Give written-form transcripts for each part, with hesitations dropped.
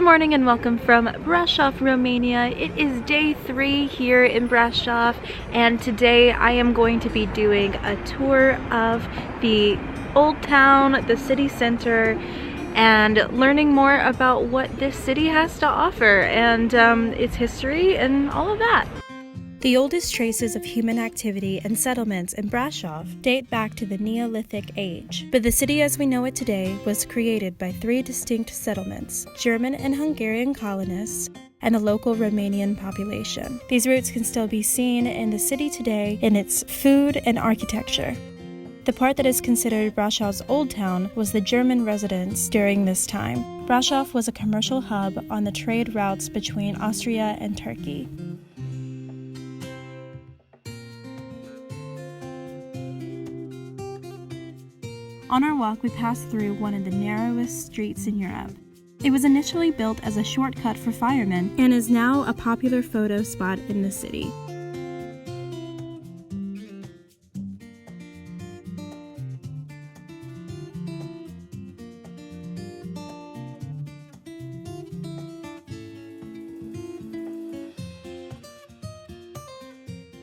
morning and welcome from Brasov, Romania. It is day 3 here in Brasov, and today I am going to be doing a tour of the old town, the city center, and learning more about what this city has to offer and its history and all of that. The oldest traces of human activity and settlements in Brasov date back to the Neolithic age, but the city as we know it today was created by 3 distinct settlements: German and Hungarian colonists, and the local Romanian population. These roots can still be seen in the city today in its food and architecture. The part that is considered Brasov's Old Town was the German residence during this time. Brasov was a commercial hub on the trade routes between Austria and Turkey. On our walk, we passed through one of the narrowest streets in Europe. It was initially built as a shortcut for firemen and is now a popular photo spot in the city.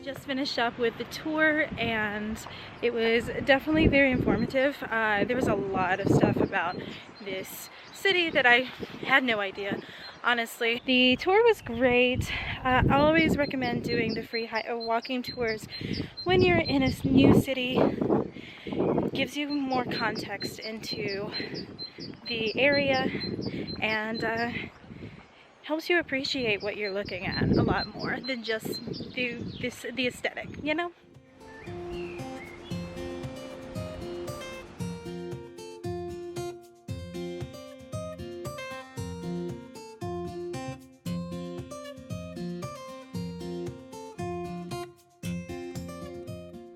Just finished up with the tour and it was definitely very informative. There was a lot of stuff about this city that I had no idea, honestly. The tour was great. I always recommend doing the free walking tours when you're in a new city. It gives you more context into the area and helps you appreciate what you're looking at a lot more than just the aesthetic, you know?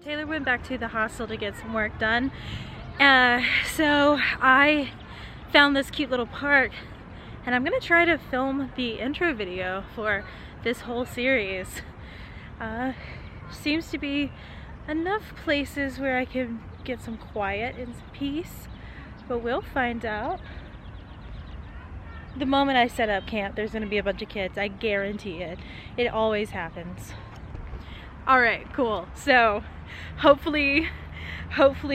Taylor went back to the hostel to get some work done. So I found this cute little park, and I'm gonna try to film the intro video for this whole series. Seems to be enough places where I can get some quiet and some peace, but we'll find out. The moment I set up camp, there's gonna be a bunch of kids. I guarantee it. It always happens. All right, cool. So hopefully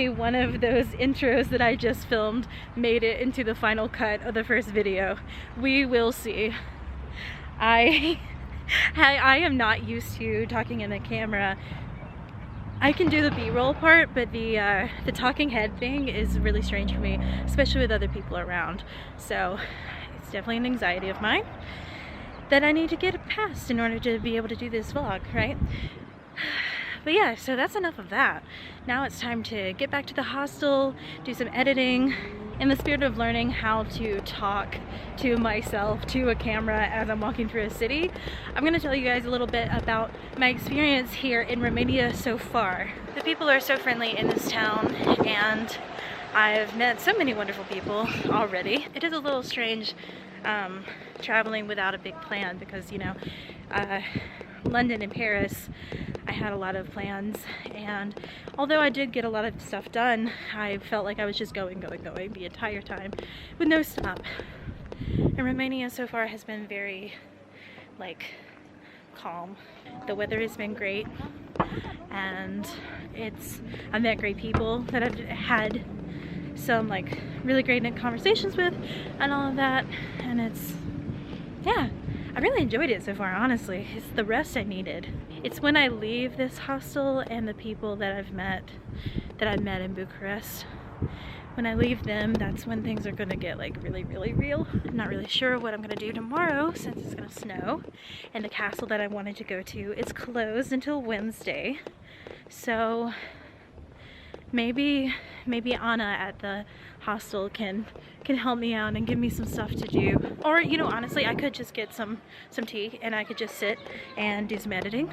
one of those intros that I just filmed made it into the final cut of the first video. We will see. I am not used to talking in the camera. I can do the B-roll part, but the talking head thing is really strange for me, especially with other people around. So it's definitely an anxiety of mine that I need to get past in order to be able to do this vlog, right? But yeah, so that's enough of that. Now it's time to get back to the hostel, do some editing, in the spirit of learning how to talk to myself, to a camera as I'm walking through a city. I'm gonna tell you guys a little bit about my experience here in Romania so far. The people are so friendly in this town, and I've met so many wonderful people already. It is a little strange traveling without a big plan because, you know, London and Paris, I had a lot of plans, and although I did get a lot of stuff done, I felt like I was just going the entire time with no stop. And Romania so far has been very, like, calm. The weather has been great, and I've met great people that I've had some, like, really great conversations with and all of that, and yeah, I really enjoyed it so far, honestly. It's the rest I needed. It's when I leave this hostel and the people that I've met in Bucharest, when I leave them, that's when things are gonna get, like, really, really real. I'm not really sure what I'm gonna do tomorrow since it's gonna snow, and the castle that I wanted to go to is closed until Wednesday. So maybe Anna at the hostel can help me out and give me some stuff to do. Or, you know, honestly, I could just get some tea and I could just sit and do some editing.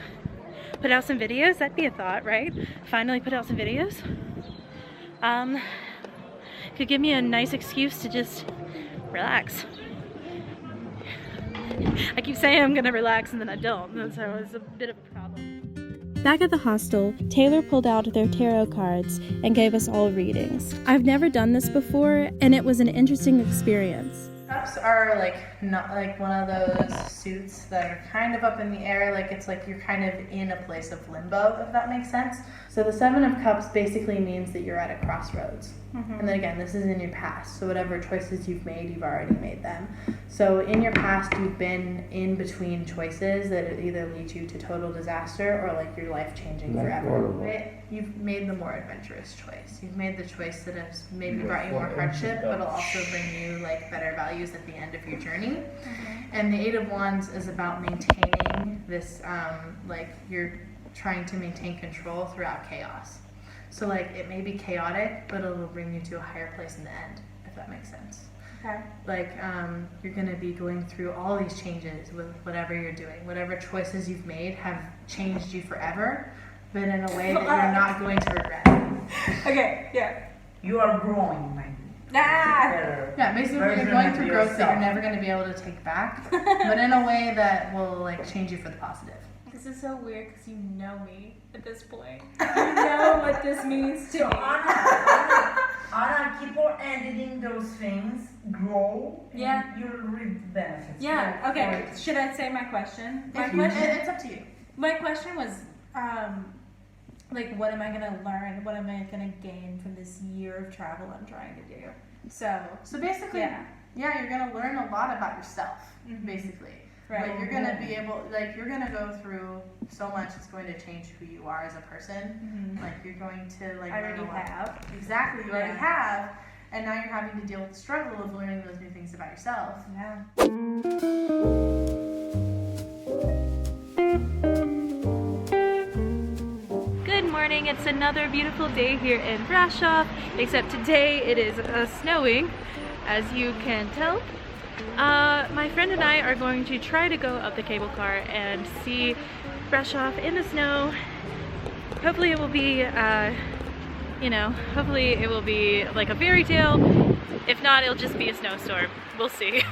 Put out some videos. That'd be a thought, right? Finally put out some videos. Could give me a nice excuse to just relax. I keep saying I'm gonna relax and then I don't, so it's a bit of a problem. Back at the hostel, Taylor pulled out their tarot cards and gave us all readings. I've never done this before, and it was an interesting experience. Cups are like not like one of those suits that are kind of up in the air, like it's like you're kind of in a place of limbo, if that makes sense. So the Seven of Cups basically means that you're at a crossroads. And then again, this is in your past, so whatever choices you've made, you've already made them. So in your past, you've been in between choices that either lead you to total disaster or like your life changing forever. You've made the more adventurous choice. You've made the choice that has maybe brought you more hardship, but it'll also bring you like better values at the end of your journey. And the Eight of Wands is about maintaining this, like you're trying to maintain control throughout chaos. So like it may be chaotic, but it'll bring you to a higher place in the end, if that makes sense. Okay. Like you're going to be going through all these changes with whatever you're doing. Whatever choices you've made have changed you forever, but in a way that you're not going to regret. Okay, yeah. You are growing, man. Yeah, basically you're going through growth that you're never going to be able to take back, but in a way that will like change you for the positive. This is so weird because you know me at this point. You know what this means to me. Anna, keep on editing those things, grow, and you'll reap the benefits. Yeah, okay. Should I say my question? It's up to you. My question was, like, what am I going to learn? What am I going to gain from this year of travel I'm trying to do? So basically, you're going to learn a lot about yourself, basically. Right. Like you're going to be able, like you're going to go through so much, it's going to change who you are as a person. Like you're going to like I already have. Exactly, you already have. And now you're having to deal with the struggle of learning those new things about yourself. Yeah. Good morning, it's another beautiful day here in Brasov, except today it is snowing, as you can tell. My friend and I are going to try to go up the cable car and see Brasov in the snow. Hopefully it will be, you know, hopefully it will be like a fairy tale. If not, it'll just be a snowstorm. We'll see.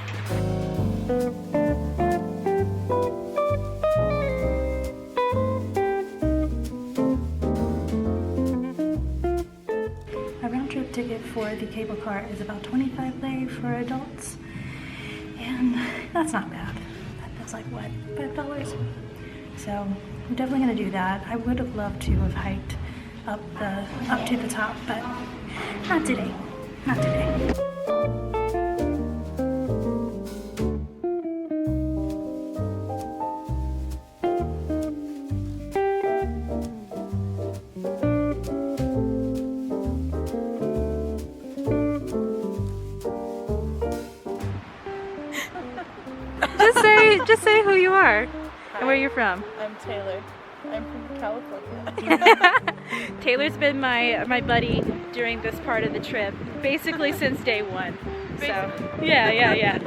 Our round trip ticket for the cable car is about 25 lei for adults. And that's not bad. That's like what, $5? So I'm definitely gonna do that. I would have loved to have hiked up to the top, but not today. Not today. Just say who you are and where you're from. I'm Taylor. I'm from California. Taylor's been my buddy during this part of the trip, basically since day one. So yeah.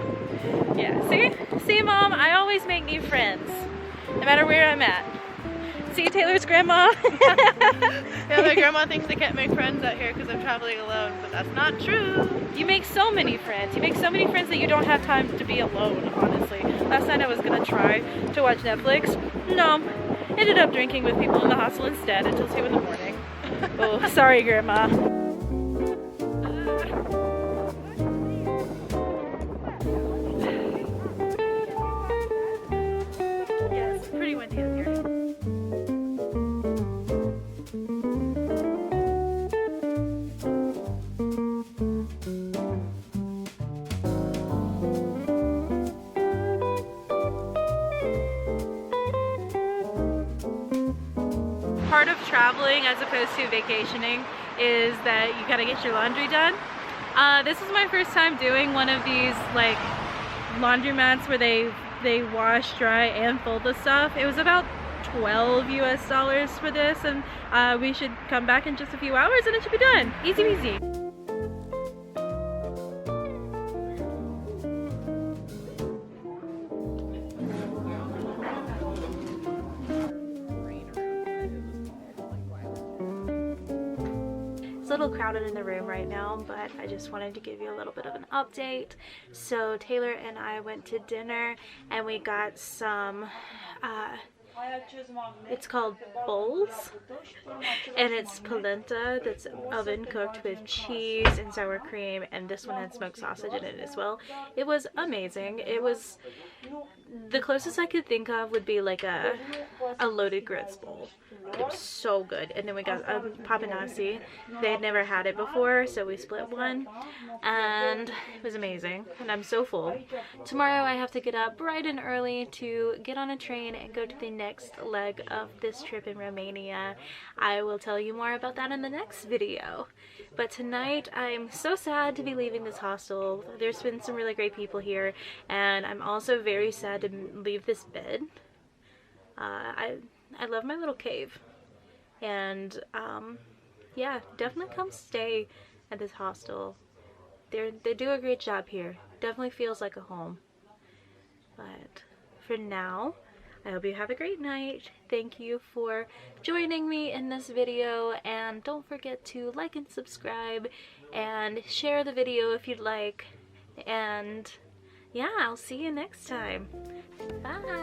See, Mom, I always make new friends, no matter where I'm at. See Taylor's grandma? Yeah, my grandma thinks they can't make friends out here because I'm traveling alone, but that's not true. You make so many friends. You make so many friends that you don't have time to be alone, honestly. Last night I was gonna try to watch Netflix. No, ended up drinking with people in the hostel instead until 2 in the morning. Oh, sorry, Grandma. Yeah, it's pretty windy out here. Part of traveling as opposed to vacationing is that you gotta get your laundry done. This is my first time doing one of these like laundromats where they wash, dry, and fold the stuff. It was about $12 US for this, and we should come back in just a few hours and it should be done. Easy peasy. It's a little crowded in the room right now, but I just wanted to give you a little bit of an update. So Taylor and I went to dinner and we got some It's called bowls, and it's polenta that's oven cooked with cheese and sour cream, and this one had smoked sausage in it as well. It was amazing. It was the closest I could think of would be like a loaded grits bowl. It was so good. And then we got papanasi. They had never had it before, so we split one, and it was amazing. And I'm so full. Tomorrow I have to get up bright and early to get on a train and go to the next leg of this trip in Romania. I will tell you more about that in the next video. But tonight I'm so sad to be leaving this hostel. There's been some really great people here, and I'm also very sad to leave this bed. I love my little cave, and yeah, definitely come stay at this hostel. They do a great job here. Definitely feels like a home. But for now, I hope you have a great night. Thank you for joining me in this video, and don't forget to like and subscribe and share the video if you'd like. And yeah, I'll see you next time. Bye!